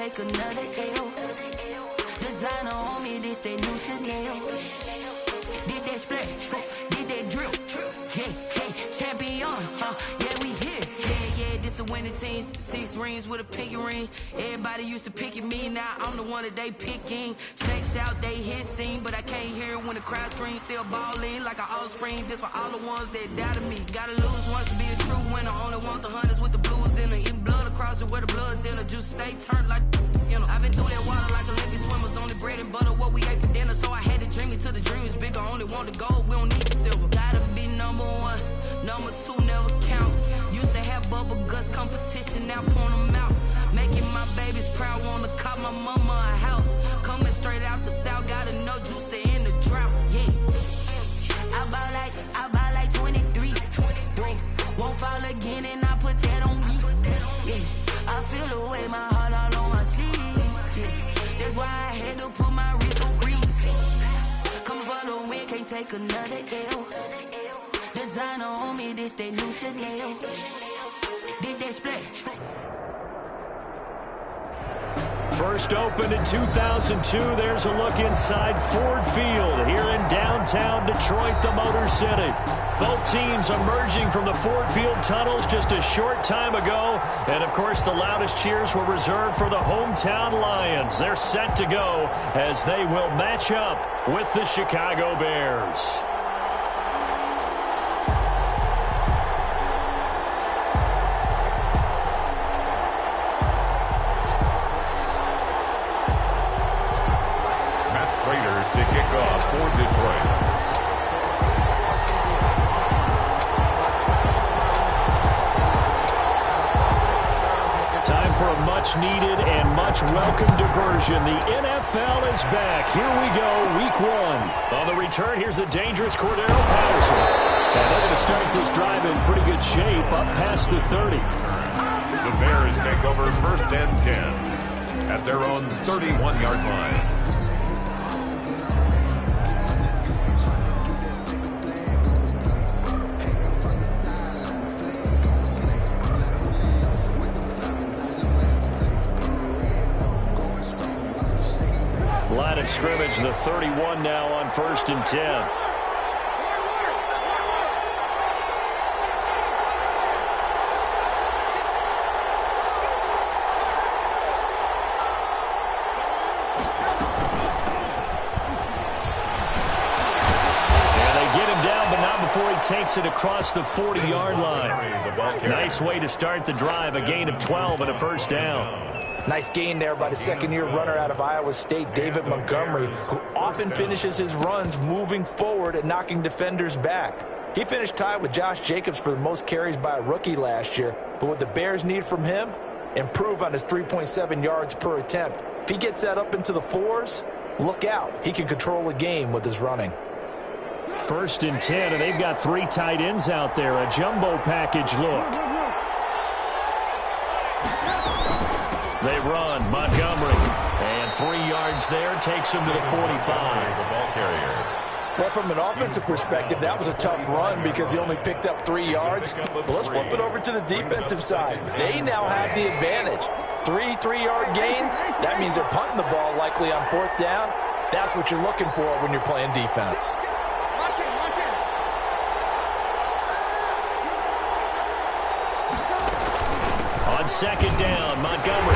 take another L. Designer on me, this that new Chanel. Did that split, did that drill. Yeah, champion, yeah, we here. Yeah, this the winning team. 6 rings with a pinky ring. Everybody used to pick at me, now I'm the one that they picking. Snakes out, they hit scene, but I can't hear it when the crowd screams. Still ballin' like an offspring. This for all the ones that doubted me. Gotta lose once to be a true winner. Only want the hunters with the blues in it. Eating blood across it where the blood dinner. Juice stay turned like, you know. I've been through that water like Olympic swimmers. Only bread and butter, what we ate for dinner. So I had to dream it till the dream is bigger. Only want the gold, we don't need the silver. Gotta be number 1, number 2 never count. Used to have bubble guts competition, now point them out. Making my babies proud, wanna cop my mama a house. Coming straight out the south, got enough juice to end the drought. Yeah, I buy like 23. Won't fall again, and I put that on me. Yeah, I feel the way, my heart all on my sleeve. Yeah, that's why I had to put my wrist on freeze. Coming for the win, can't take another L. Designer on me, this that new Chanel. Did that split. First opened in 2002, there's a look inside Ford Field here in downtown Detroit, the Motor City. Both teams emerging from the Ford Field tunnels just a short time ago. And, of course, the loudest cheers were reserved for the hometown Lions. They're set to go as they will match up with the Chicago Bears. To kick off for Detroit. Time for a much-needed and much-welcome diversion. The NFL is back. Here we go, week 1. On the return, here's the dangerous Cordero Patterson. And they're going to start this drive in pretty good shape, up past the 30. The Bears take over 1st and 10 at their own 31-yard line. Line of scrimmage, the 31 now on 1st and 10. And they get him down, but not before he takes it across the 40-yard line. Nice way to start the drive, a gain of 12 and a 1st down. Nice gain there by the second-year runner out of Iowa State, David Montgomery, who often finishes his runs moving forward and knocking defenders back. He finished tied with Josh Jacobs for the most carries by a rookie last year, but what the Bears need from him, improve on his 3.7 yards per attempt. If he gets that up into the 4s, look out. He can control the game with his running. 1st and 10, and they've got 3 tight ends out there, a jumbo package look. They run, Montgomery, and 3 yards there, takes him to the 45. The ball carrier. Well, from an offensive perspective, that was a tough run because he only picked up 3 yards. But let's flip it over to the defensive side. They now have the advantage. 3 3-yard gains, that means they're punting the ball likely on 4th down. That's what you're looking for when you're playing defense. On 2nd down, Montgomery.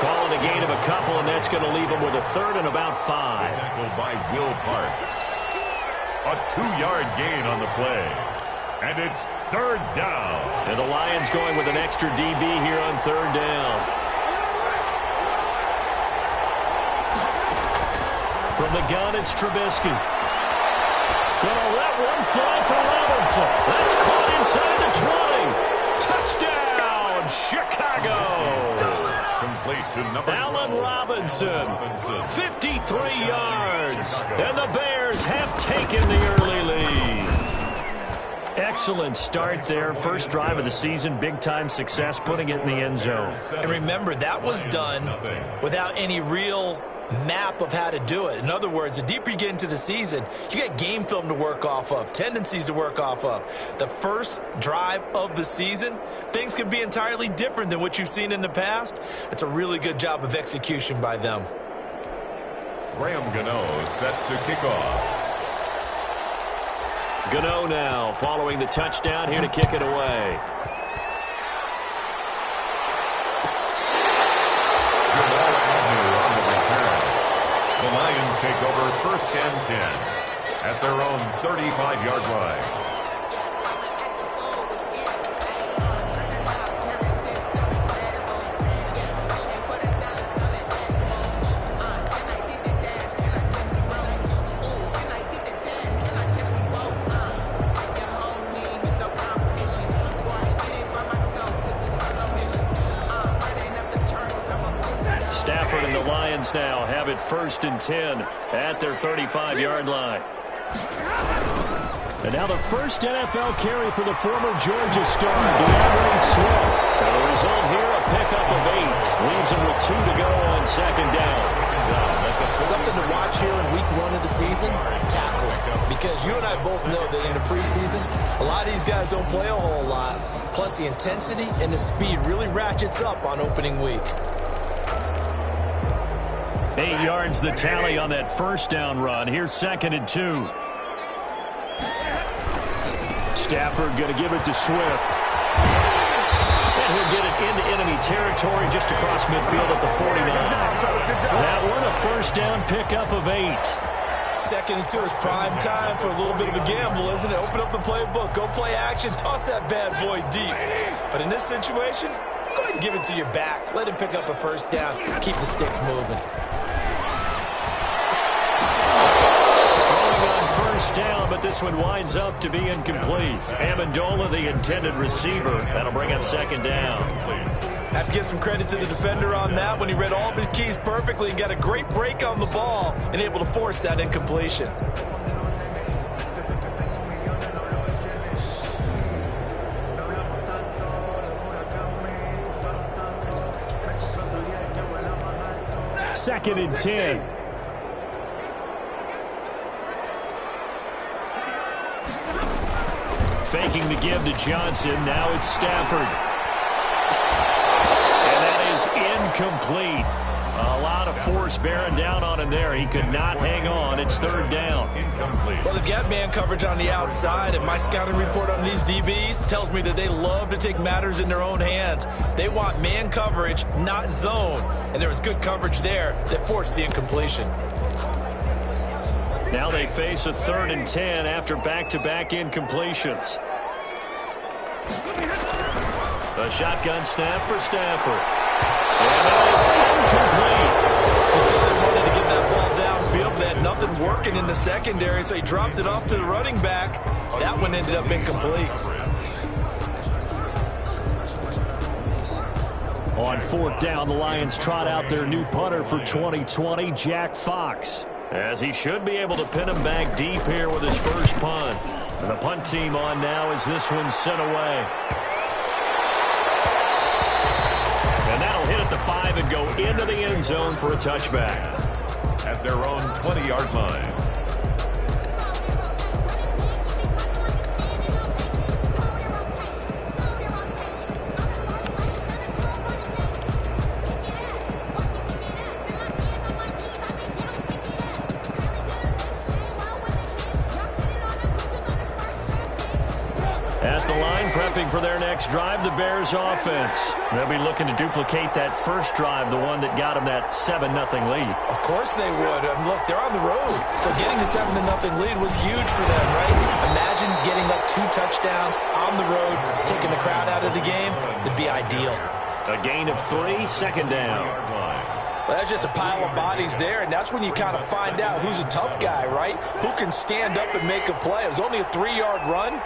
Calling a gain of a couple, and that's going to leave him with a 3rd and about 5. Tackled by Will Parks. A 2-yard gain on the play. And it's 3rd down. And the Lions going with an extra DB here on 3rd down. From the gun, it's Trubisky. Gonna let one fly for Robinson. That's caught inside the 20. Touchdown, Chicago. Complete to number Allen 12. Robinson, 53 yards. And the Bears have taken the early lead. Excellent start there. First drive of the season, big-time success, putting it in the end zone. And remember, that was done without any real map of how to do it. In other words, the deeper you get into the season, you get game film to work off of, tendencies to work off of. The first drive of the season, things can be entirely different than what you've seen in the past. It's a really good job of execution by them. Graham Gano set to kick off. Gano now following the touchdown here to kick it away. The Lions take over 1st and 10 at their own 35-yard line. Stafford and the Lions now have it 1st and 10 at their 35-yard line. And now the first NFL carry for the former Georgia star, DeAndre Swift. And the result here, a pickup of 8. Leaves him with 2 to go on 2nd down. Something to watch here in week 1 of the season, tackling. Because you and I both know that in the preseason, a lot of these guys don't play a whole lot. Plus the intensity and the speed really ratchets up on opening week. 8 yards the tally on that 1st down run. Here's 2nd and 2. Stafford going to give it to Swift. And he'll get it into enemy territory just across midfield at the 49. That one a 1st down pickup of 8. 2nd and 2 is prime time for a little bit of a gamble, isn't it? Open up the playbook, go play action, toss that bad boy deep. But in this situation, go ahead and give it to your back. Let him pick up a 1st down. Keep the sticks moving. Down, but this one winds up to be incomplete. Amendola, the intended receiver. That'll bring up 2nd down. Have to give some credit to the defender on that when he read all of his keys perfectly and got a great break on the ball and able to force that incompletion. Second and 10. Faking the give to Johnson. Now it's Stafford. And that is incomplete. A lot of force bearing down on him there. He could not hang on. It's 3rd down. Incomplete. Well, they've got man coverage on the outside, and my scouting report on these DBs tells me that they love to take matters in their own hands. They want man coverage, not zone. And there was good coverage there that forced the incompletion. Now they face a 3rd and 10 after back-to-back incompletions. A shotgun snap for Stafford. And that is incomplete. Until they wanted to get that ball downfield, they had nothing working in the secondary, so he dropped it off to the running back. That one ended up incomplete. On 4th down, the Lions trot out their new punter for 2020, Jack Fox, as he should be able to pin him back deep here with his first punt. And the punt team on now as this one's sent away. And that'll hit at the 5 and go into the end zone for a touchback. At their own 20-yard line. At the line, prepping for their next drive, the Bears offense. They'll be looking to duplicate that first drive, the one that got them that 7-0 lead. Of course they would. Look, they're on the road, so getting the 7-0 lead was huge for them, right? Imagine getting up 2 touchdowns on the road, taking the crowd out of the game. It'd be ideal. A gain of 3, 2nd down. Well, that's just a pile of bodies there, and that's when you kind of find out who's a tough guy, right? Who can stand up and make a play. It was only a 3-yard run.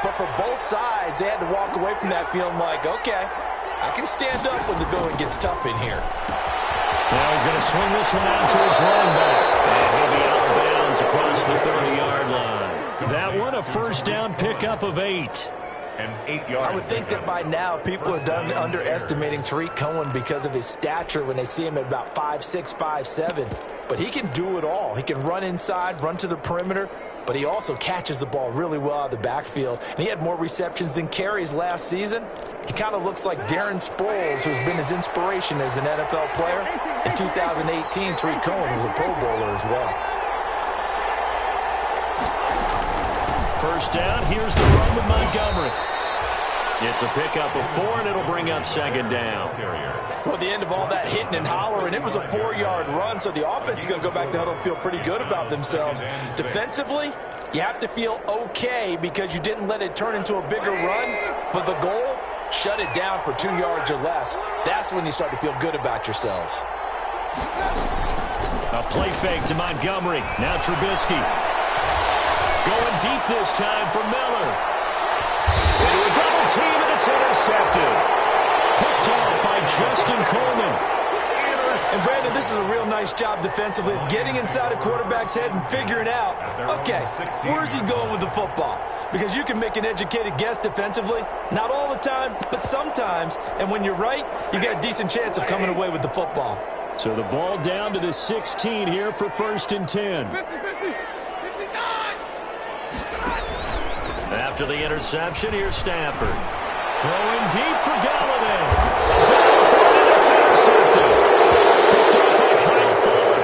But for both sides, they had to walk away from that feeling like, okay, I can stand up when the going gets tough in here. Now he's going to swing this one out to his running back. And he'll be out of bounds across the 30-yard line. That one, a 1st down pickup of 8. and 8 yards. I would think that by now people are done underestimating Tariq Cohen because of his stature when they see him at about 5'6", 5'7". But he can do it all. He can run inside, run to the perimeter, but he also catches the ball really well out of the backfield. And he had more receptions than carries last season. He kind of looks like Darren Sproles, who's been his inspiration as an NFL player. In 2018, Tariq Cohen was a Pro Bowler as well. First down, here's the run with Montgomery. It's a pickup of 4, and it'll bring up second down. Well, the end of all that hitting and hollering, it was a 4-yard run, so the offense is going to go back to huddle and feel pretty good about themselves. Defensively, you have to feel okay because you didn't let it turn into a bigger run, but the goal, shut it down for 2 yards or less. That's when you start to feel good about yourselves. A play fake to Montgomery. Now Trubisky. Going deep this time for Miller. Into a double team, and it's intercepted. Picked off by Justin Coleman. And Brandon, this is a real nice job defensively of getting inside a quarterback's head and figuring out, okay, where's he going with the football? Because you can make an educated guess defensively, not all the time, but sometimes. And when you're right, you got a decent chance of coming away with the football. So the ball down to the 16 here for 1st and 10. After the interception, here's Stafford. Throwing deep for Galladay. It's intercepted. Picked up by Kyle Fuller.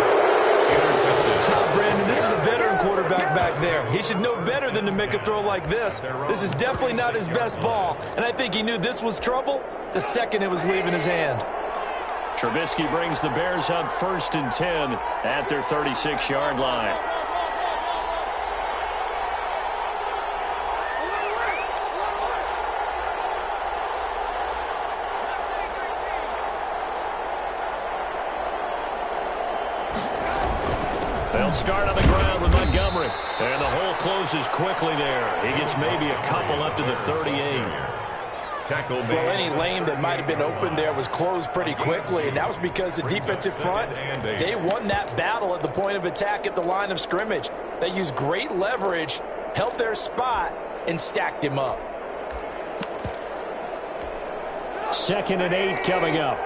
Intercepted. Brandon, this is a veteran quarterback back there. He should know better than to make a throw like this. This is definitely not his best ball, and I think he knew this was trouble the second it was leaving his hand. Trubisky brings the Bears up 1st and 10 at their 36-yard line. They'll start on the ground with Montgomery. And the hole closes quickly there. He gets maybe a couple up to the 38. Well, any lane that might have been open there was closed pretty quickly, and that was because the defensive front, they won that battle at the point of attack at the line of scrimmage. They used great leverage, held their spot, and stacked him up. 2nd and 8 coming up.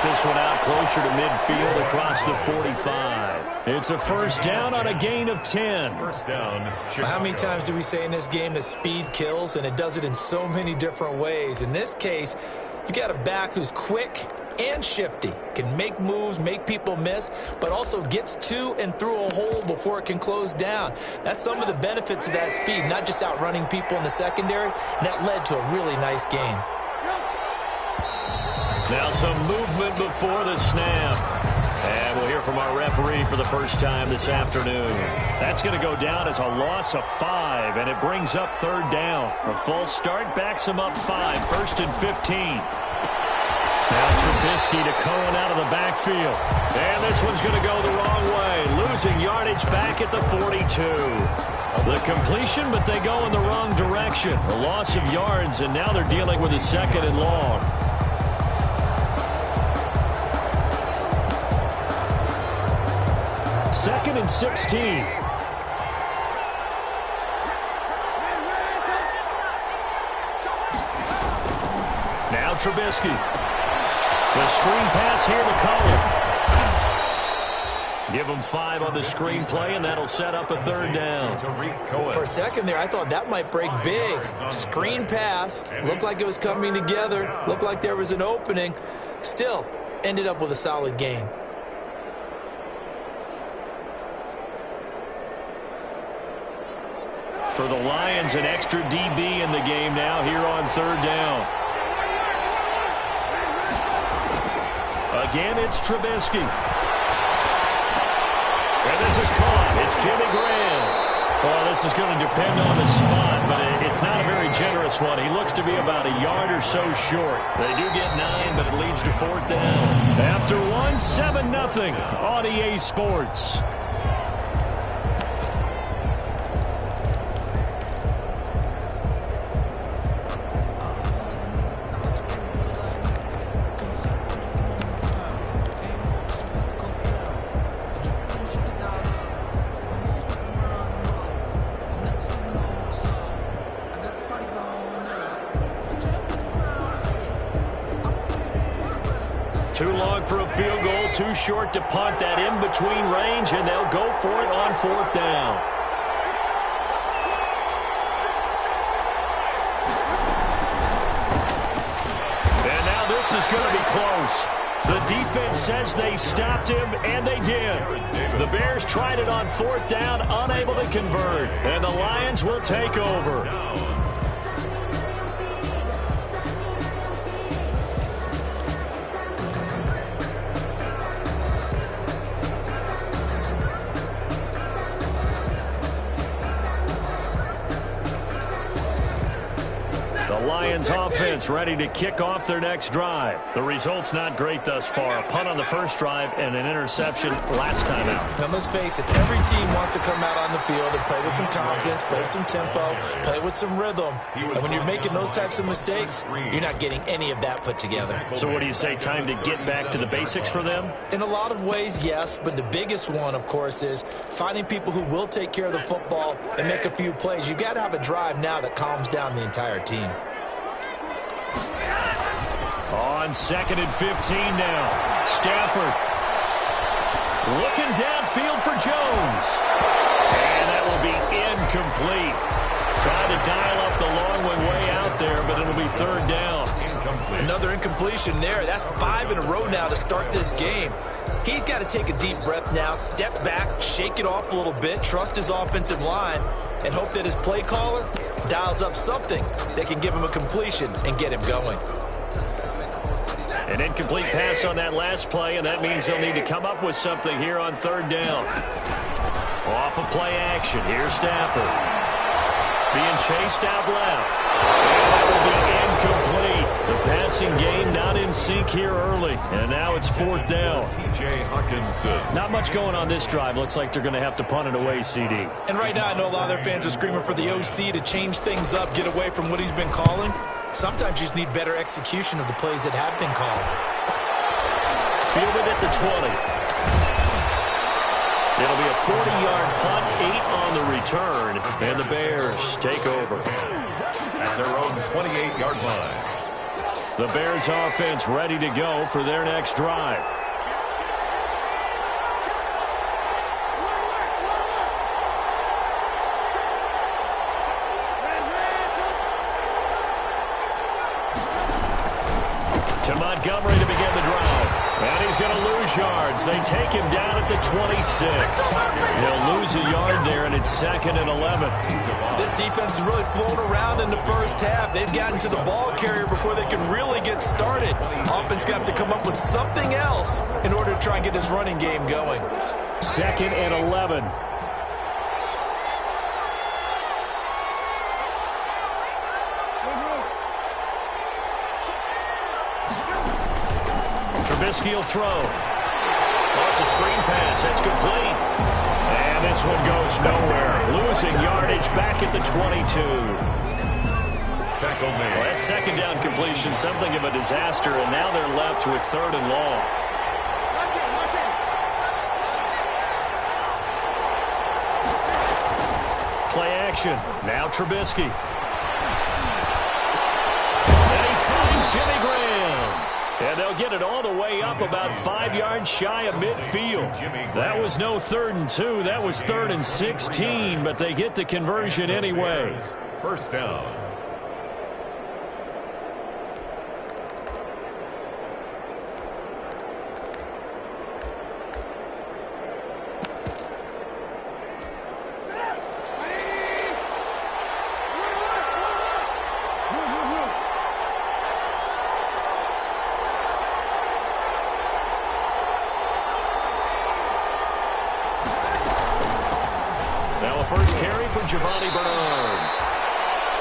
This one out closer to midfield across the 45. It's a first down on a gain of 10. First down. Well, how many times do we say in this game that speed kills, and it does it in so many different ways? In this case, you got a back who's quick and shifty, can make moves, make people miss, but also gets to and through a hole before it can close down. That's some of the benefits of that speed, not just outrunning people in the secondary, and that led to a really nice game. Now some movement before the snap. And we'll hear from our referee for the first time this afternoon. That's going to go down as a loss of 5, and it brings up 3rd down. A false start backs him up 5, 1st and 15. Now Trubisky to Cohen out of the backfield. And this one's going to go the wrong way. Losing yardage back at the 42. The completion, but they go in the wrong direction. A loss of yards, and now they're dealing with a 2nd and long. Second and 16. Now Trubisky. The screen pass here to Cohen. Give him 5 on the screen play, and that'll set up a 3rd down. For a second there, I thought that might break big. Screen pass. Looked like it was coming together. Looked like there was an opening. Still, ended up with a solid game. For the Lions, an extra DB in the game now here on 3rd down. Again, it's Trubisky. And this is caught. It's Jimmy Graham. Well, this is going to depend on the spot, but it's not a very generous one. He looks to be about a yard or so short. They do get 9, but it leads to 4th down. After 1, 7-0 on EA Sports. Too long for a field goal, too short to punt. That in-between range, and they'll go for it on 4th down. And now this is going to be close. The defense says they stopped him, and they did. The Bears tried it on 4th down, unable to convert. And the Lions will take over. Lions offense ready to kick off their next drive. The result's not great thus far. A punt on the first drive and an interception last time out. Now, let's face it, every team wants to come out on the field and play with some confidence, play with some tempo, play with some rhythm. And when you're making those types of mistakes, you're not getting any of that put together. So what do you say, time to get back to the basics for them? In a lot of ways, yes, but the biggest one, of course, is finding people who will take care of the football and make a few plays. You've got to have a drive now that calms down the entire team. On 2nd and 15 now. Stafford looking downfield for Jones. And that will be incomplete. Trying to dial up the long one way out there, but it'll be 3rd down. Another incompletion there. That's 5 in a row now to start this game. He's got to take a deep breath now, step back, shake it off a little bit, trust his offensive line, and hope that his play caller dials up something that can give him a completion and get him going. An incomplete pass on that last play, and that means they'll need to come up with something here on 3rd down. Off of play action. Here's Stafford. Being chased out left. And that will be incomplete. The passing game not in sync here early. And now it's 4th down. T.J. Hawkinson. Not much going on this drive. Looks like they're going to have to punt it away, CD. And right now I know a lot of their fans are screaming for the OC to change things up, get away from what he's been calling. Sometimes you just need better execution of the plays that have been called. Fielded at the 20. It'll be a 40-yard punt, 8 on the return, and the Bears take over. At their own 28-yard line. The Bears offense ready to go for their next drive. To Montgomery to begin the drive. And he's going to lose yards. They take him down at the 26. He'll lose a yard there, and it's 2nd and 11. This defense is really flown around in the first half. They've gotten to the ball carrier before they can really get started. Offense got to come up with something else in order to try and get this running game going. 2nd and 11. Trubisky will throw. Oh, it's a screen pass. That's complete. And this one goes nowhere. Losing yardage back at the 22. Tackle made. Well, that 2nd down completion, something of a disaster, and now they're left with 3rd and long. Play action. Now Trubisky. And he finds Jimmy Graham. And they'll get it all the way up about 5 yards shy of midfield. That was no 3rd and 2. That was 3rd and 16, but they get the conversion anyway. 1st down. Giovanni Bernard.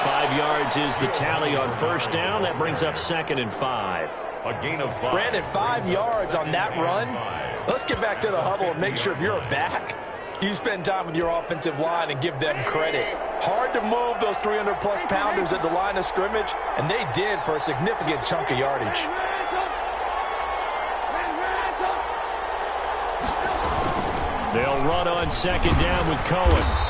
5 yards is the tally on 1st down. That brings up 2nd and 5. A gain of 5. Brandon, 5 yards on that run. Let's get back to the huddle and make sure if you're a back, you spend time with your offensive line and give them credit. Hard to move those 300-plus pounders at the line of scrimmage, and they did for a significant chunk of yardage. They'll run on 2nd down with Cohen.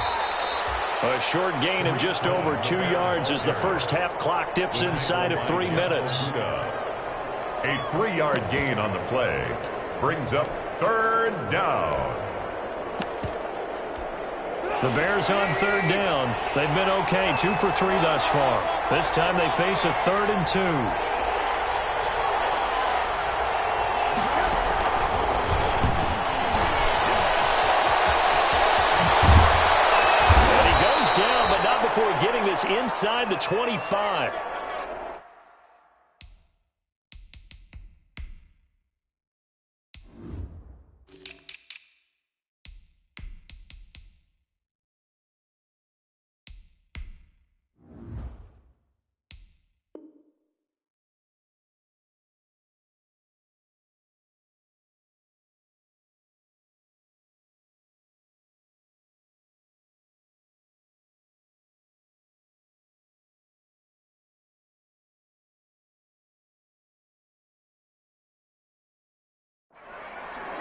A short gain of just over 2 yards as the first half clock dips inside of 3 minutes. A 3-yard gain on the play brings up third down. The Bears on third down. They've been okay, 2 for 3 thus far. This time they face a 3rd and 2. And he goes down, but not before getting this inside the 25.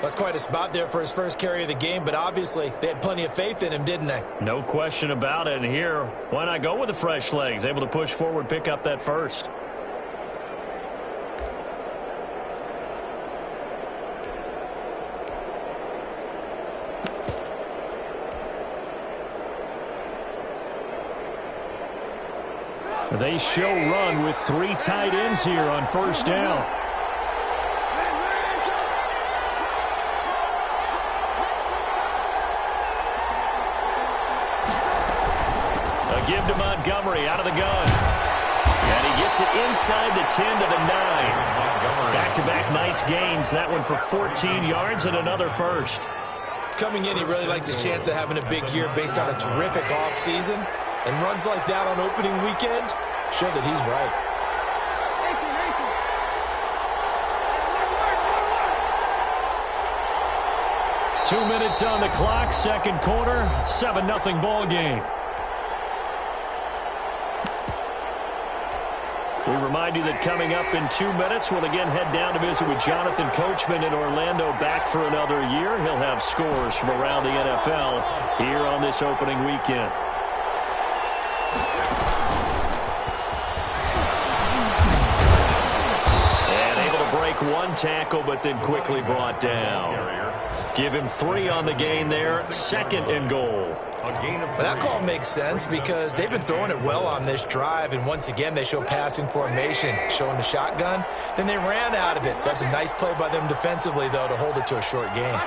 That's quite a spot there for his first carry of the game, but obviously they had plenty of faith in him, didn't they? No question about it. And here, why not go with the fresh legs? Able to push forward, pick up that first. They show run with 3 tight ends here on first down. Give to Montgomery out of the gun. And he gets it inside the 10 to the 9. Back-to-back nice gains. That one for 14 yards and another first. Coming in, he really liked his chance of having a big year based on a terrific offseason. And runs like that on opening weekend show that he's right. Two minutes on the clock, second quarter, 7-0 ball game. We remind you that coming up in 2 minutes, we'll again head down to visit with Jonathan Coachman in Orlando, back for another year. He'll have scores from around the NFL here on this opening weekend. And able to break one tackle, but then quickly brought down. Give him 3 on the gain there, 2nd and goal. But that call makes sense because they've been throwing it well on this drive, and once again they show passing formation, showing the shotgun. Then they ran out of it. That's a nice play by them defensively, though, to hold it to a short gain.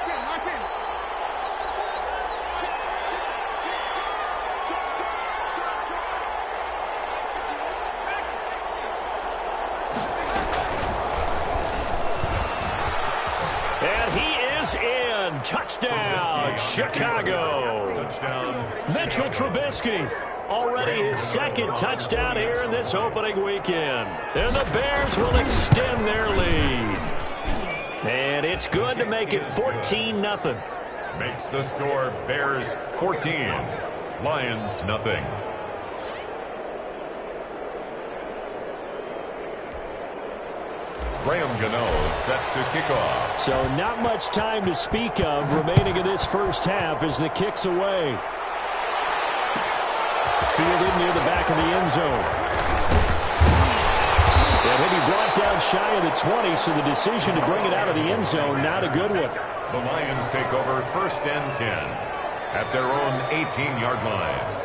Touchdown, Chicago. Mitchell Trubisky, already his 2nd touchdown here in this opening weekend. And the Bears will extend their lead. And it's good to make it 14-0. Makes the score Bears 14, Lions nothing. Graham Gano set to kick off. So not much time to speak of remaining in this first half as the kick's away. Fielded near the back of the end zone. And he'll be brought down shy of the 20, so the decision to bring it out of the end zone, not a good one. The Lions take over 1st and 10 at their own 18-yard line.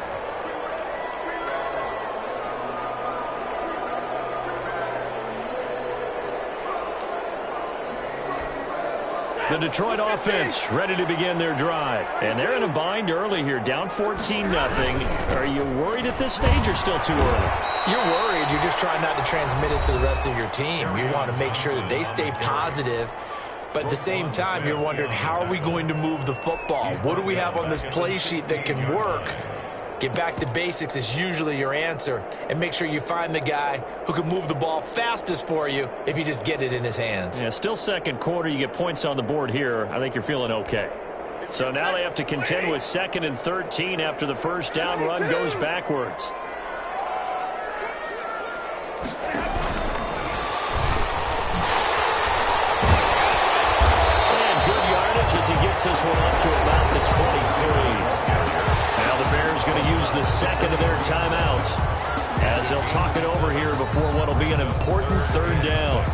The Detroit offense ready to begin their drive. And they're in a bind early here, down 14-0. Are you worried at this stage or still too early? You're worried. You're just trying not to transmit it to the rest of your team. You want to make sure that they stay positive. But at the same time, you're wondering, how are we going to move the football? What do we have on this play sheet that can work? Get back to basics is usually your answer. And make sure you find the guy who can move the ball fastest for you if you just get it in his hands. Yeah, still second quarter. You get points on the board here. I think you're feeling okay. So now they have to contend with 2nd and 13 after the first down run goes backwards. And good yardage as he gets this one up to about the 23. Now the Bears going to use the 2nd of their timeouts as they'll talk it over here before what will be an important 3rd down.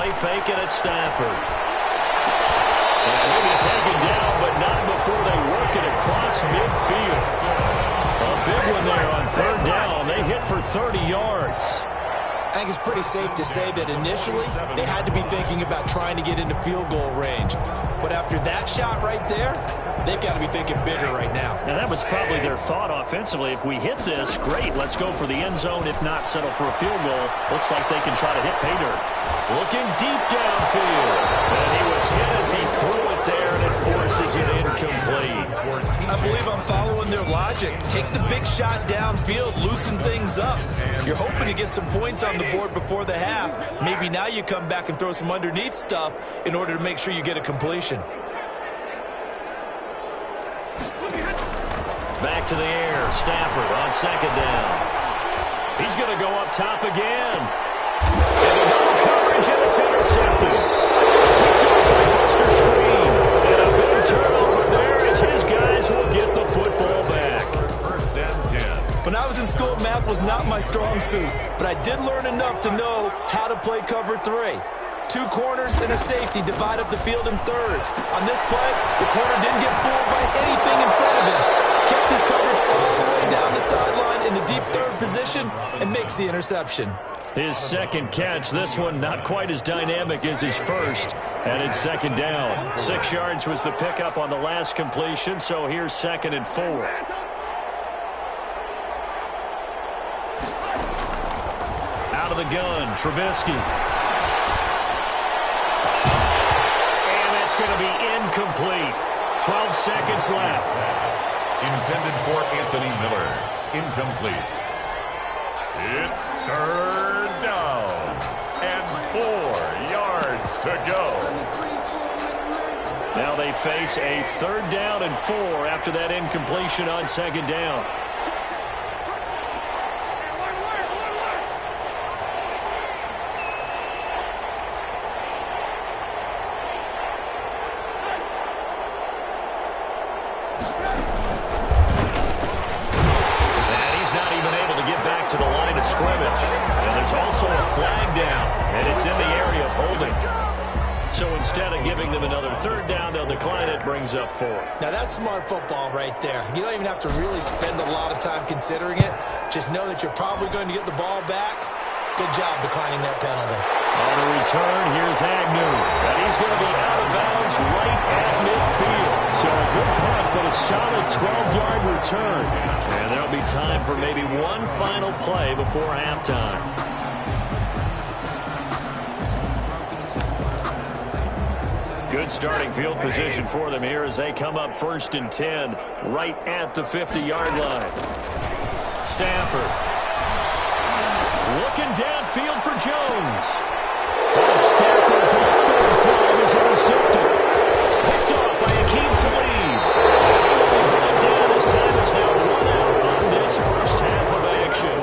play fake it at Stafford. And he'll be taken down, but not before they work it across midfield. A big one there on third down. They hit for 30 yards. I think it's pretty safe to say that initially they had to be thinking about trying to get into field goal range. But after that shot right there, they've got to be thinking bigger right now. And that was probably their thought offensively. If we hit this, great, let's go for the end zone. If not, settle for a field goal. Looks like they can try to hit pay dirt. Looking deep downfield. And he was hit as he threw it there, and it forces it incomplete. I believe I'm following their logic. Take the big shot downfield, loosen things up. You're hoping to get some points on the board before the half. Maybe now you come back and throw some underneath stuff in order to make sure you get a completion. Back to the air. Stafford on second down. He's going to go up top again. And a double coverage, and it's intercepted. Picked up by Buster Screen. And a big turnover there as his guys will get the football back. First and 10. When I was in school, math was not my strong suit, but I did learn enough to know how to play cover 3. 2 corners and a safety divide up the field in thirds. On this play, the corner didn't get fooled by anything in front of him. Kept his coverage all the way down the sideline in the deep third position and makes the interception. His second catch, this one not quite as dynamic as his first, and it's second down. 6 yards was the pickup on the last completion, so here's 2nd and 4. Out of the gun, Trubisky. And that's going to be incomplete. 12 seconds left. Intended for Anthony Miller. Incomplete. It's third down. And 4 yards to go. Now they face a 3rd down and 4 after that incompletion on 2nd down. Also a flag down, and it's in the area of holding. So instead of giving them another 3rd down, they'll decline it, brings up 4. Now that's smart football right there. You don't even have to really spend a lot of time considering it. Just know that you're probably going to get the ball back. Good job declining that penalty. On the return, here's Agnew. And he's going to be out of bounds right at midfield. So a good punt, but a solid 12-yard return. And there'll be time for maybe one final play before halftime. Good starting field position for them here as they come up 1st and 10 right at the 50-yard line. Stafford looking downfield for Jones. Stafford for the 3rd time is intercepted. Picked off by Akeem Talib. He will be brought down as time is now run out on this first half of action.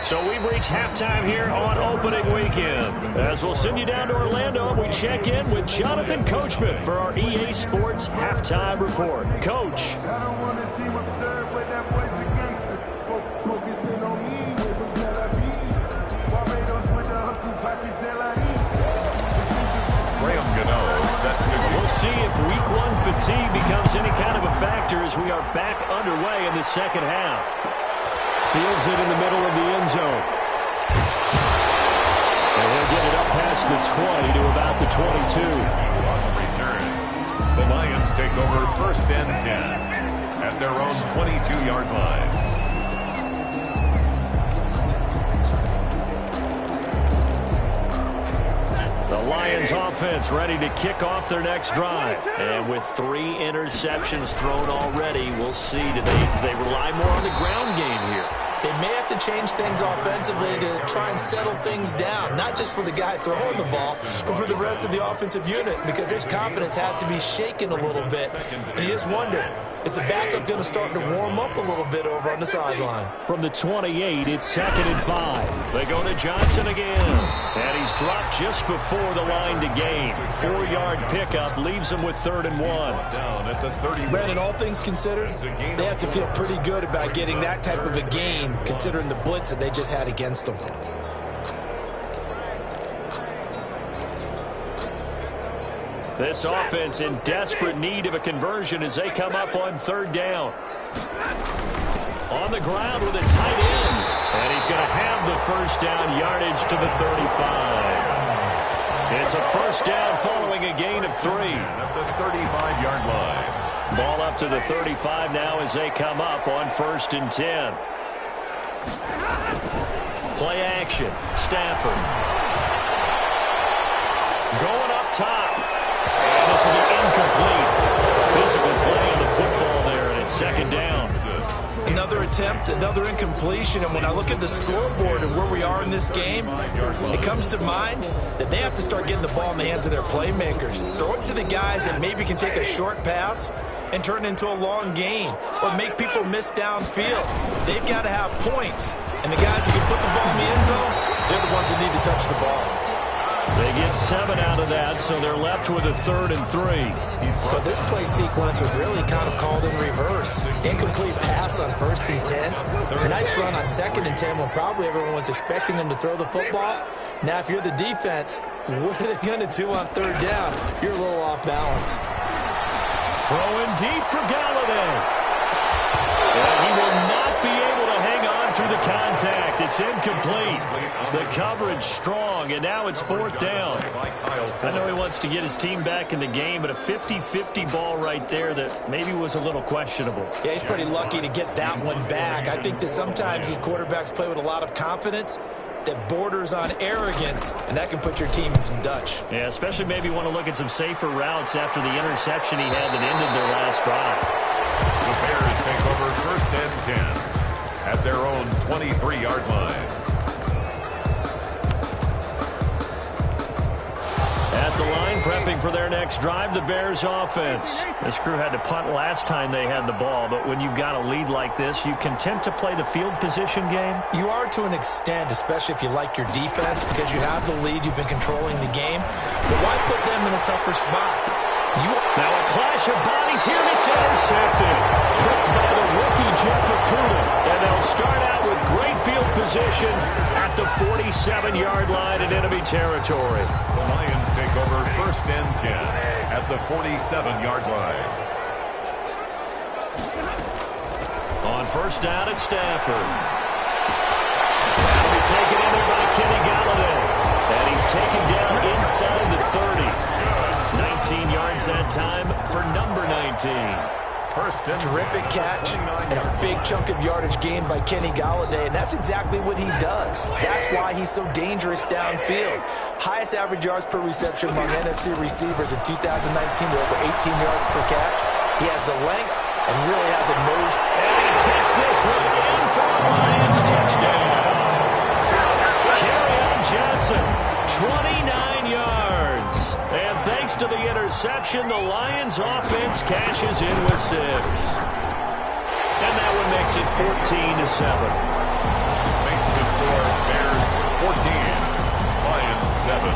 So we've reached halftime here on opening weekend. As we'll send you down to Orlando, we check in with Jonathan Coachman for our EA Sports Halftime Report. Coach. We'll see if week 1 fatigue becomes any kind of a factor as we are back underway in the second half. Fields it in the middle of the end zone. And he'll get it up past the 20 to about the 22. On the return, the Lions take over 1st and 10 at their own 22-yard line. The Lions offense ready to kick off their next drive. And with 3 interceptions thrown already, we'll see. Do they rely more on the ground game here? They may have to change things offensively to try and settle things down, not just for the guy throwing the ball, but for the rest of the offensive unit, because his confidence has to be shaken a little bit. And you just wonder, is the backup going to start to warm up a little bit over on the sideline? From the 28, it's 2nd and 5. They go to Johnson again. And he's dropped just before the line to gain. 4-yard pickup leaves him with 3rd and 1. Down at the 30. Brandon, all things considered, they have to feel pretty good about getting that type of a gain, considering the blitz that they just had against them. This offense in desperate need of a conversion as they come up on third down. On the ground with a tight end. And he's going to have the first down yardage to the 35. It's a first down following a gain of 3. At the 35-yard line. Ball up to the 35 now as they come up on 1st and 10. Play action. Stafford. Going up top. And this will be incomplete. Physical play on the football there, and it's 2nd down. Another attempt, another incompletion, and when I look at the scoreboard and where we are in this game, it comes to mind that they have to start getting the ball in the hands of their playmakers. Throw it to the guys that maybe can take a short pass and turn it into a long gain or make people miss downfield. They've got to have points, and the guys who can put the ball in the end zone, they're the ones that need to touch the ball. They get 7 out of that, so they're left with a 3rd and 3. But this play sequence was really kind of called in reverse. Incomplete pass on 1st and 10. Nice run on 2nd and 10 when probably everyone was expecting them to throw the football. Now, if you're the defense, what are they going to do on 3rd down? You're a little off balance. Throwing deep for Galladay. And he will not be able to hang on through the contact. It's incomplete. The coverage strong, and now it's 4th down. I know he wants to get his team back in the game, but a 50-50 ball right there that maybe was a little questionable. Yeah, he's pretty lucky to get that one back. I think that sometimes these quarterbacks play with a lot of confidence that borders on arrogance, and that can put your team in some Dutch. Yeah, especially maybe want to look at some safer routes after the interception he had that ended their last drive. The Bears take over 1st and 10 at their own 23-yard line. At the line, prepping for their next drive, the Bears offense. This crew had to punt last time they had the ball, but when you've got a lead like this, you content to play the field position game? You are to an extent, especially if you like your defense, because you have the lead, you've been controlling the game. But why put them in a tougher spot? Now a clash of bodies here, and it's intercepted. Picked by the rookie, Jeff Okuda. And they'll start out with great field position at the 47-yard line in enemy territory. The Lions take over 1st and 10 at the 47-yard line. On 1st down at Stafford. That'll be taken in there by Kenny Galladay. And he's taken down inside the 30. 19 yards that time for number 19. Terrific catch and a big chunk of yardage gained by Kenny Galladay, and that's exactly what he does. That's why he's so dangerous downfield. Highest average yards per reception among NFC receivers in 2019 to over 18 yards per catch. He has the length and really has a nose. And he takes this one in for a Lions touchdown. Kerryon Johnson, 29 yards. And thanks to the interception, the Lions offense cashes in with 6. And that one makes it 14-7. Makes the score Bears 14, Lions 7.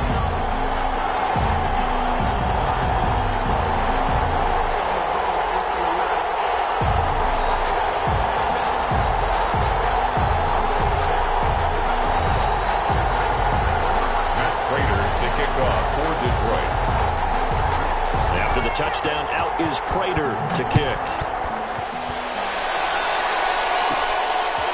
After the touchdown, out is Prater to kick.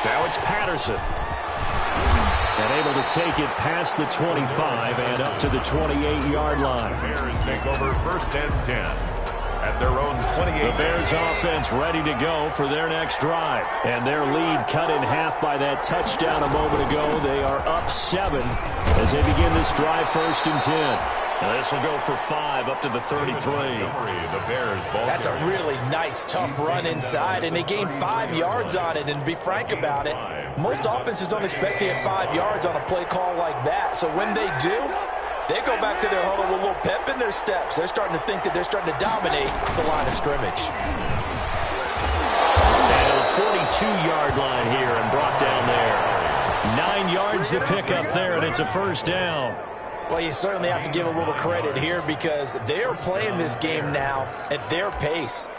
Now it's Patterson. And able to take it past the 25 and up to the 28-yard line. The Bears take over 1st and 10 at their own 28. The Bears offense ready to go for their next drive. And their lead cut in half by that touchdown a moment ago. They are up 7 as they begin this drive 1st and 10. And this will go for 5 up to the 33. That's a really nice, tough run inside, and they gained 5 yards on it. And to be frank about it, most offenses don't expect to get 5 yards on a play call like that. So when they do, they go back to their huddle with a little pep in their steps. They're starting to think that they're starting to dominate the line of scrimmage. And a 42-yard line here and brought down there. 9 yards to pick up there, and it's a first down. Well, you certainly have to give a little credit here because they are playing this game now at their pace.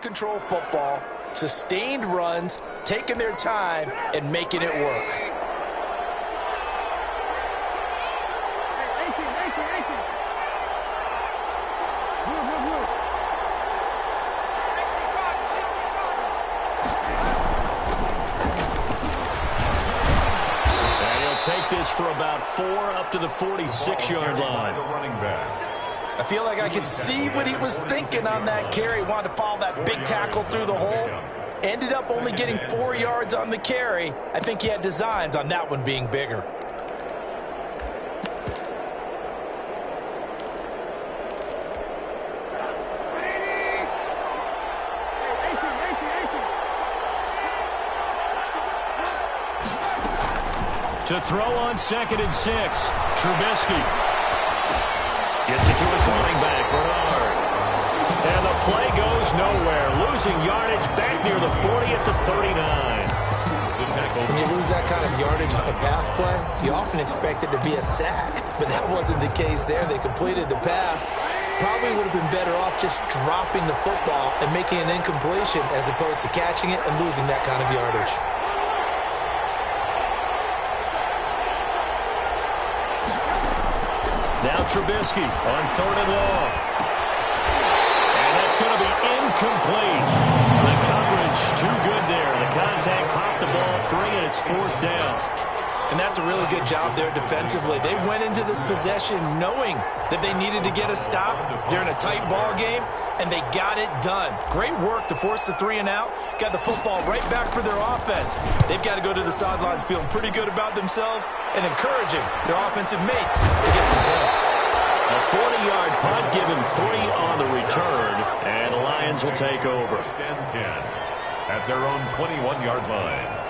ball-control football, sustained runs, taking their time, and making it work. Take this for about 4 up to the 46-yard line. I feel like I could see what he was thinking on that carry. Wanted to follow that big tackle through the hole. Ended up only getting 4 yards on the carry. I think he had designs on that one being bigger. To throw on 2nd and 6. Trubisky gets it to his running back, Bernard. And the play goes nowhere. Losing yardage back near the 40 at the 39. When you lose that kind of yardage on a pass play, you often expect it to be a sack. But that wasn't the case there. They completed the pass. Probably would have been better off just dropping the football and making an incompletion as opposed to catching it and losing that kind of yardage. Now Trubisky on 3rd and long. And that's going to be incomplete. The coverage too good there. The contact popped the ball free, and it's 4th down. And that's a really good job there defensively. They went into this possession knowing that they needed to get a stop. They're in a tight ball game, and they got it done. Great work to force the 3 and out. Got the football right back for their offense. They've got to go to the sidelines feeling pretty good about themselves and encouraging their offensive mates to get some points. A 40-yard punt given 3 on the return, and the Lions will take over. 1st and 10 at their own 21-yard line.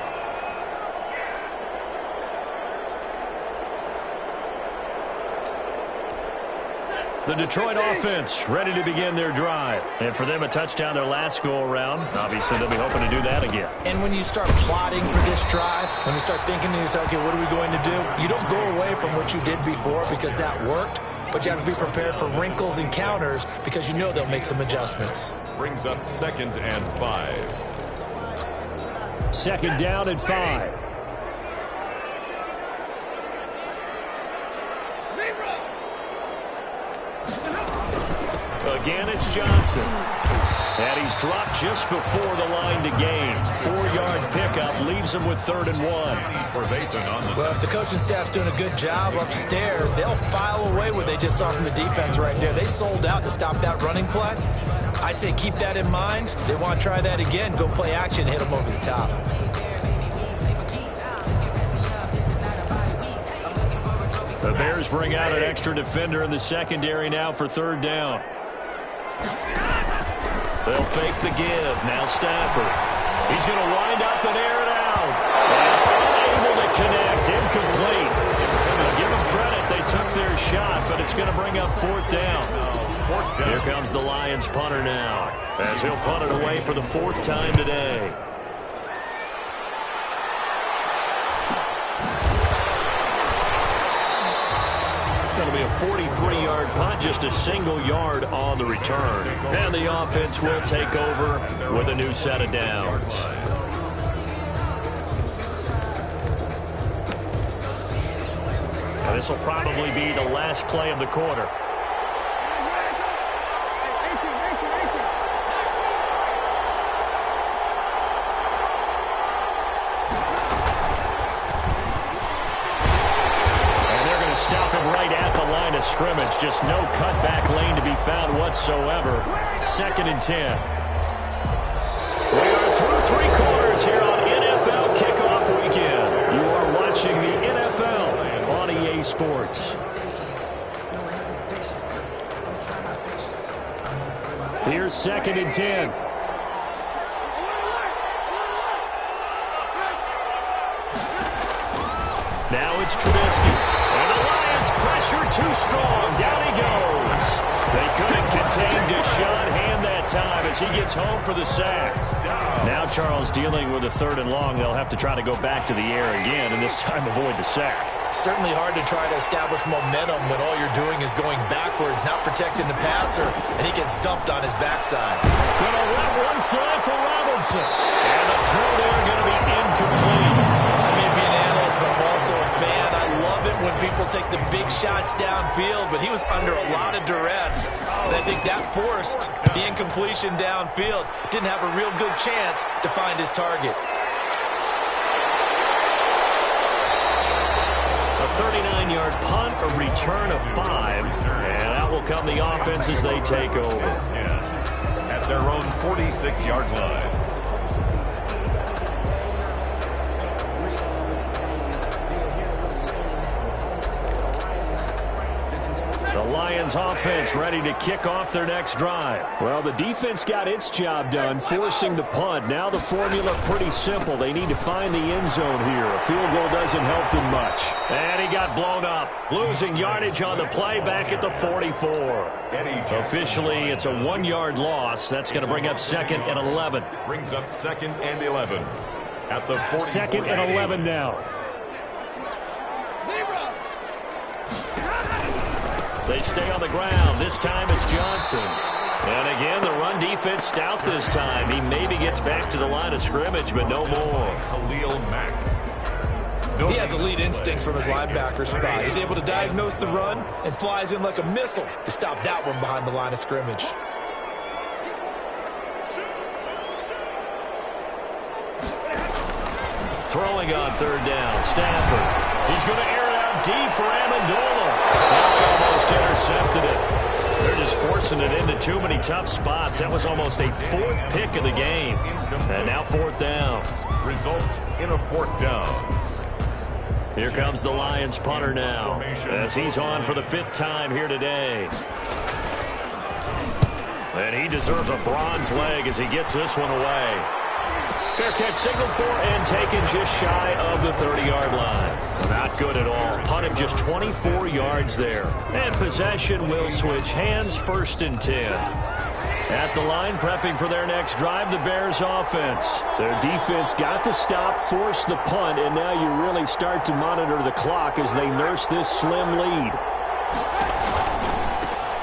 The Detroit offense ready to begin their drive. And for them, a touchdown their last go-around. Obviously, they'll be hoping to do that again. And when you start plotting for this drive, when you start thinking to yourself, okay, what are we going to do? You don't go away from what you did before because that worked, but you have to be prepared for wrinkles and counters because you know they'll make some adjustments. Brings up 2nd and 5. 2nd down and 5. Again, it's Johnson. And he's dropped just before the line to gain. 4-yard pickup leaves him with 3rd and 1. Well, if the coaching staff's doing a good job upstairs, they'll file away what they just saw from the defense right there. They sold out to stop that running play. I'd say keep that in mind. They want to try that again. Go play action, hit them over the top. The Bears bring out an extra defender in the secondary now for 3rd down. They'll fake the give. Now Stafford. He's going to wind up and air it out. And unable to connect. Incomplete. Give them credit. They took their shot, but it's going to bring up 4th down. Here comes the Lions punter now, as he'll punt it away for the 4th time today. It'll be a 43-yard punt, just a single yard on the return. And the offense will take over with a new set of downs. And this will probably be the last play of the quarter. Stop him right at the line of scrimmage. Just no cutback lane to be found whatsoever. 2nd and 10. We are through 3 quarters here on NFL Kickoff Weekend. You are watching the NFL on EA Sports. Here's 2nd and 10. Now it's Trubisky. And the Lions pressure too strong. Down he goes. They couldn't contain Deshaun Hand that time as he gets home for the sack. Now Charles dealing with a 3rd and long. They'll have to try to go back to the air again and this time avoid the sack. Certainly hard to try to establish momentum when all you're doing is going backwards, not protecting the passer, and he gets dumped on his backside. Gonna let one fly for Robinson. And the throw there going to be incomplete. I may be an analyst, but I'm also a fan. I love it when people take the big shots downfield, but he was under a lot of duress, and I think that forced the incompletion downfield. Didn't have a real good chance to find his target. A 39-yard punt, a return of 5, and out will come the offense as they take over. At their own 46-yard line. The Lions offense ready to kick off their next drive. Well, the defense got its job done, forcing the punt. Now the formula pretty simple. They need to find the end zone here. A field goal doesn't help them much. And he got blown up, losing yardage on the play back at the 44. Officially, it's a 1-yard loss. That's going to bring up 2nd and 11. Brings up 2nd and 11. At the 2nd and 11 now. They stay on the ground. This time it's Johnson. And again, the run defense stout this time. He maybe gets back to the line of scrimmage, but no more. Khalil Mack. He has elite instincts from his linebacker spot. He's able to diagnose the run and flies in like a missile to stop that one behind the line of scrimmage. Throwing on 3rd down, Stafford. He's going to air it out deep for Amendola. Almost intercepted it. They're just forcing it into too many tough spots. That was almost a 4th pick of the game. And now 4th down. Results in a 4th down. Here comes the Lions punter now, as he's on for the 5th time here today. And he deserves a bronze leg as he gets this one away. Fair catch signaled for and taken just shy of the 30-yard line. Not good at all. Punt him just 24 yards there. And possession will switch hands, 1st and 10. At the line, prepping for their next drive, the Bears offense. Their defense got the stop, forced the punt, and now you really start to monitor the clock as they nurse this slim lead.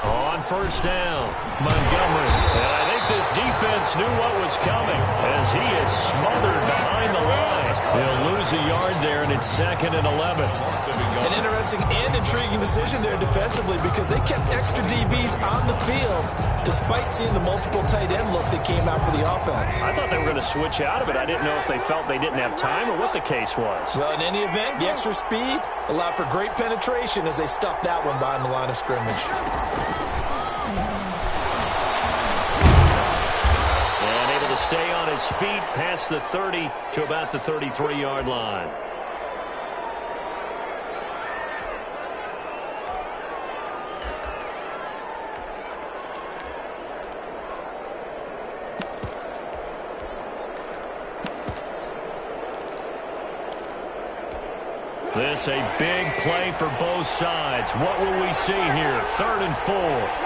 On 1st down, Montgomery. And I think this defense knew what was coming as he is smothered behind the line. He'll lose a yard there, and it's 2nd and 11. An interesting and intriguing decision there defensively because they kept extra DBs on the field despite seeing the multiple tight end look that came out for the offense. I thought they were going to switch out of it. I didn't know if they felt they didn't have time or what the case was. Well, in any event, the extra speed allowed for great penetration as they stuffed that one behind the line of scrimmage. Stay on his feet past the 30 to about the 33-yard line. This a big play for both sides. What will we see here? 3rd and 4.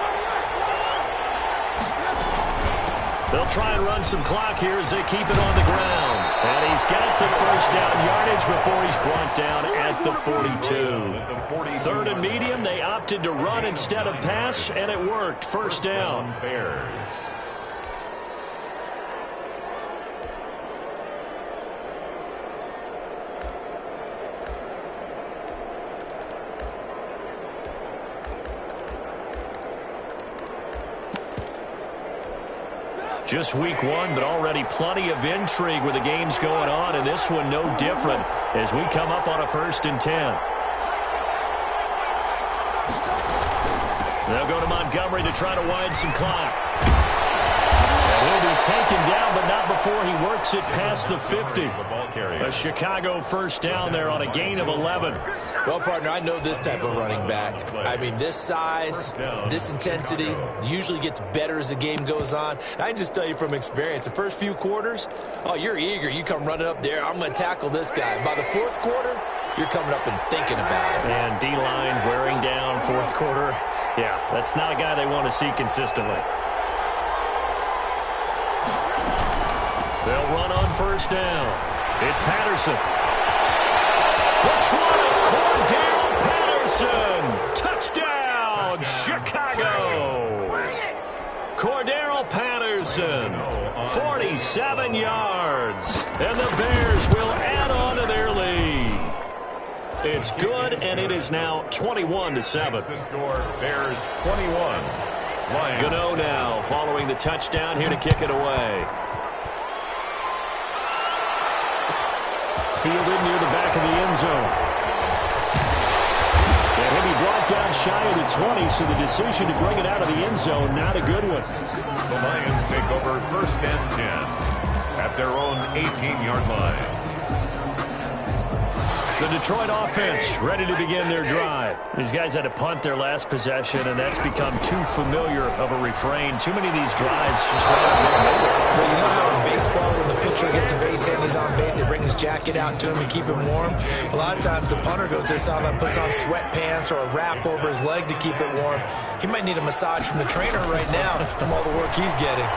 They'll try and run some clock here as they keep it on the ground. And he's got the 1st down yardage before he's brought down at the 42. 3rd and medium, they opted to run instead of pass, and it worked. 1st down. Bears. Just week 1, but already plenty of intrigue with the games going on, and this one no different as we come up on a 1st and 10. They'll go to Montgomery to try to wind some clock. And he'll be taken down, but not before he works it past the 50. A Chicago 1st down there on a gain of 11. Well, partner, I know this type of running back. I mean, this size, this intensity usually gets better as the game goes on. And I can just tell you from experience, the first few quarters, oh, you're eager. You come running up there, I'm going to tackle this guy. By the 4th quarter, you're coming up and thinking about it. And D-line wearing down 4th quarter. Yeah, that's not a guy they want to see consistently. They'll run on 1st down. It's Patterson. Let's run it. Cordell Patterson. Touchdown, Chicago. Cordell Patterson, 47 yards. And the Bears will add on to their lead. It's good, and it is now 21-7. The score, Bears 21. Lions. Gano now following the touchdown here to kick it away. Fielded near the back of the end zone. And he'll be brought down shy of the 20, so the decision to bring it out of the end zone, not a good one. The Lions take over 1st and 10 at their own 18-yard line. The Detroit offense ready to begin their drive. These guys had to punt their last possession, and that's become too familiar of a refrain. Too many of these drives just run out of nowhere. Well, you know how in baseball, when the pitcher gets a base hit and he's on base, they bring his jacket out to him to keep him warm? A lot of times the punter goes to the sideline, puts on sweatpants or a wrap over his leg to keep it warm. He might need a massage from the trainer right now from all the work he's getting.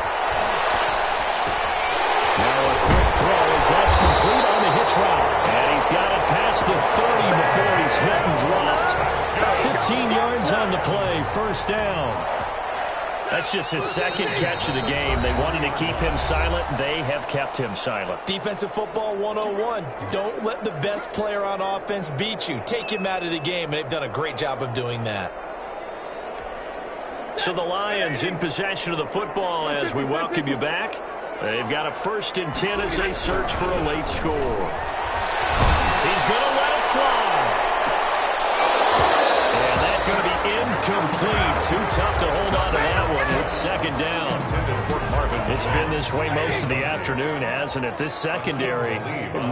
Now a quick throw as that's complete on the hitch route. And he's got it past the 30 before he's hit and dropped. About 15 yards on the play, 1st down. That's just his 2nd catch of the game. They wanted to keep him silent. They have kept him silent. Defensive football 101. Don't let the best player on offense beat you. Take him out of the game, and they've done a great job of doing that. So the Lions in possession of the football as we welcome you back. They've got a 1st and 10 as they search for a late score. He's going to let it fly. And that's going to be incomplete. Too tough to hold on to that one. It's 2nd down. It's been this way most of the afternoon, hasn't it? This secondary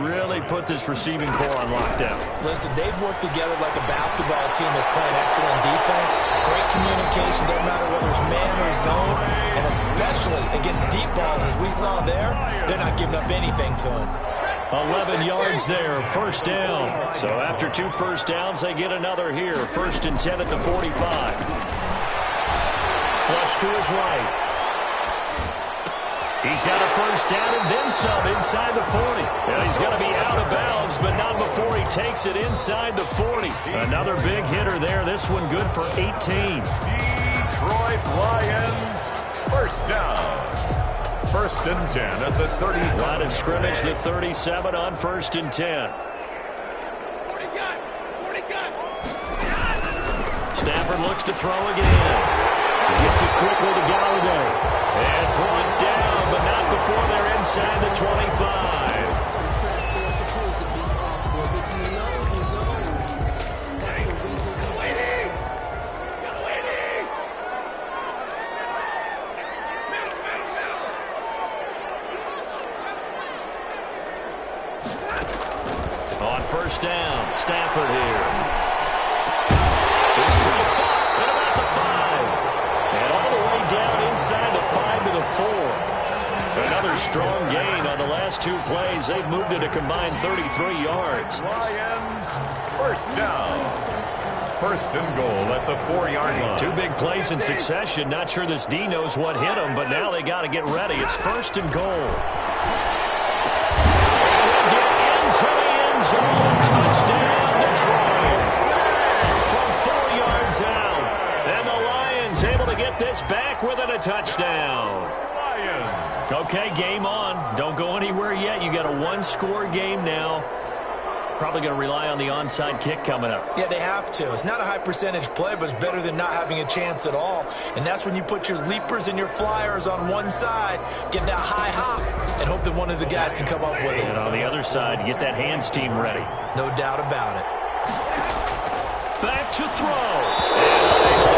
really put this receiving core on lockdown. Listen, they've worked together like a basketball team that's playing excellent defense. Great communication, doesn't matter whether it's man or zone. And especially against deep balls, as we saw there, they're not giving up anything to him. 11 yards there, 1st down. So after 2 first downs, they get another here. 1st and 10 at the 45. Flush to his right. He's got a 1st down and then some inside the 40. Well, he's got to be out of bounds, but not before he takes it inside the 40. Another big hitter there. This one good for 18. Detroit Lions, 1st down. 1st and 10 at the 37. Line of scrimmage, the 37 on 1st and 10. Stafford looks to throw again. Gets it quickly to Galladay. And brought down, but not before they're inside the 25. On 1st down, Stafford here. He's through at about the 5. And all the way down inside the 5 to the 4. Another strong gain on the last 2 plays. They've moved it a combined 33 yards. Lions, 1st down. 1st and goal at the 4-yard line. 2 big plays in succession. Not sure this D knows what hit him, but now they got to get ready. It's 1st and goal. Touchdown, Detroit. From 4 yards out. And the Lions able to get this back within a touchdown. Lions. Okay, game on. Don't go anywhere yet. You got a 1-score game now. Probably going to rely on the onside kick coming up. Yeah, they have to. It's not a high percentage play, but it's better than not having a chance at all. And that's when you put your leapers and your flyers on one side, get that high hop, and hope that one of the guys can come up with it. And on the other side, get that hands team ready. No doubt about it. Back to throw.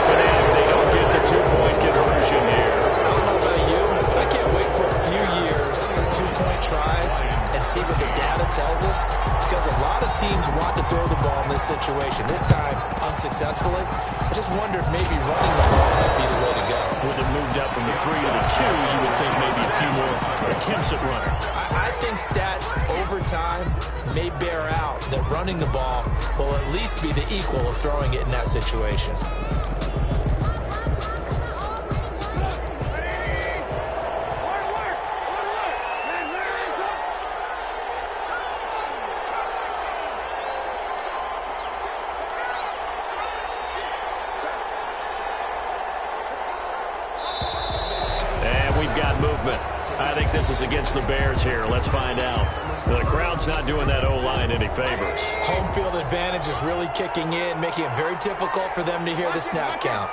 And they don't get the 2-point conversion here. I don't know about you, but I can't wait for a few years of 2-point tries and see what the data tells us, because a lot of teams want to throw the ball in this situation. This time, unsuccessfully. I just wonder if maybe running the ball might be the way to go. With it moved up from the 3 to the 2, you would think maybe a few more attempts at running. I think stats over time may bear out that running the ball will at least be the equal of throwing it in that situation. against the Bears here? Let's find out. The crowd's not doing that O-line any favors. Home field advantage is really kicking in, making it very difficult for them to hear the snap count.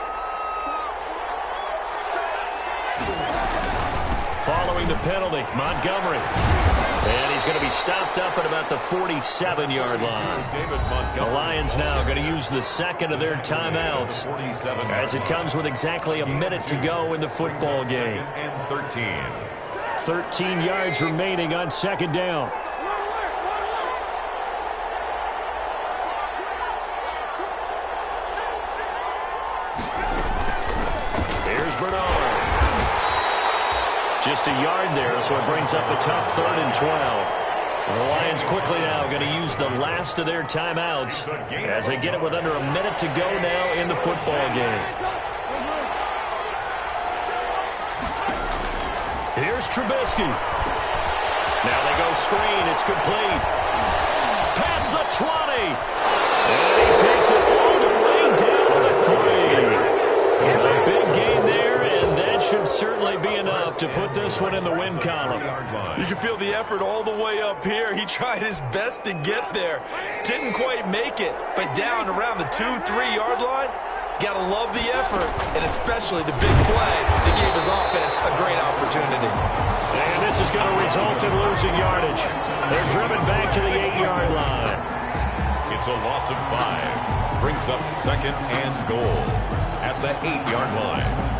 Following the penalty, Montgomery. And he's going to be stopped up at about the 47-yard line. The Lions now going to use the second of their timeouts as it comes with exactly a minute to go in the football game. 13 yards remaining on second down. Here's Bernard. Just a yard there, so it brings up a tough 3rd and 12. The Lions quickly now going to use the last of their timeouts as they get it with under a minute to go now in the football game. Here's Trubisky. Now they go screen. It's complete. Past the 20. And he takes it all the way down to the 3. A big gain there, and that should certainly be enough to put this one in the win column. You can feel the effort all the way up here. He tried his best to get there. Didn't quite make it, but down around the 2-3 yard line, you got to love the effort, and especially the big play that gave his offense a great opportunity. And this is going to result in losing yardage. They're driven back to the 8-yard line. It's a loss of 5. Brings up 2nd and goal at the 8-yard line.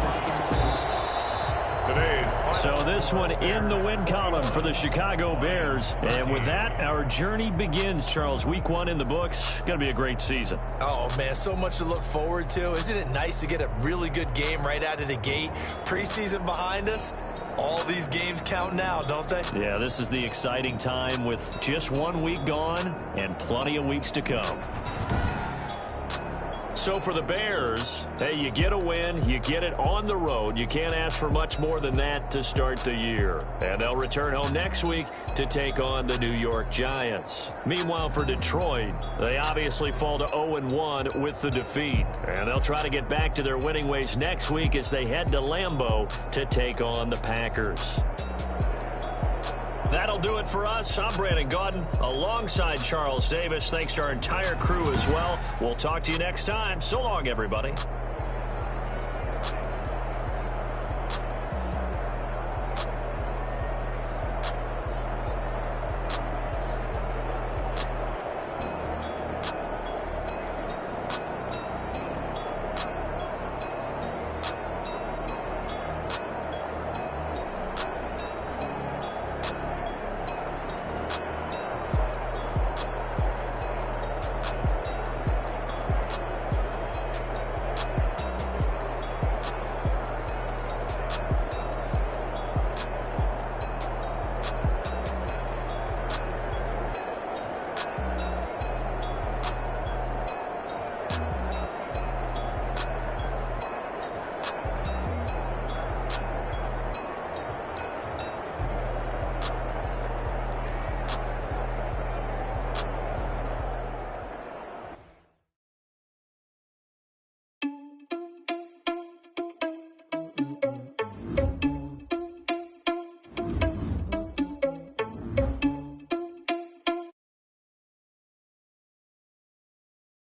So this one in the win column for the Chicago Bears. And with that, our journey begins, Charles. Week 1 in the books. Going to be a great season. Oh, man, so much to look forward to. Isn't it nice to get a really good game right out of the gate? Preseason behind us. All these games count now, don't they? Yeah, this is the exciting time with just 1 week gone and plenty of weeks to come. So for the Bears, hey, you get a win, you get it on the road. You can't ask for much more than that to start the year. And they'll return home next week to take on the New York Giants. Meanwhile, for Detroit, they obviously fall to 0-1 with the defeat. And they'll try to get back to their winning ways next week as they head to Lambeau to take on the Packers. That'll do it for us. I'm Brandon Gaudin alongside Charles Davis. Thanks to our entire crew as well. We'll talk to you next time. So long, everybody.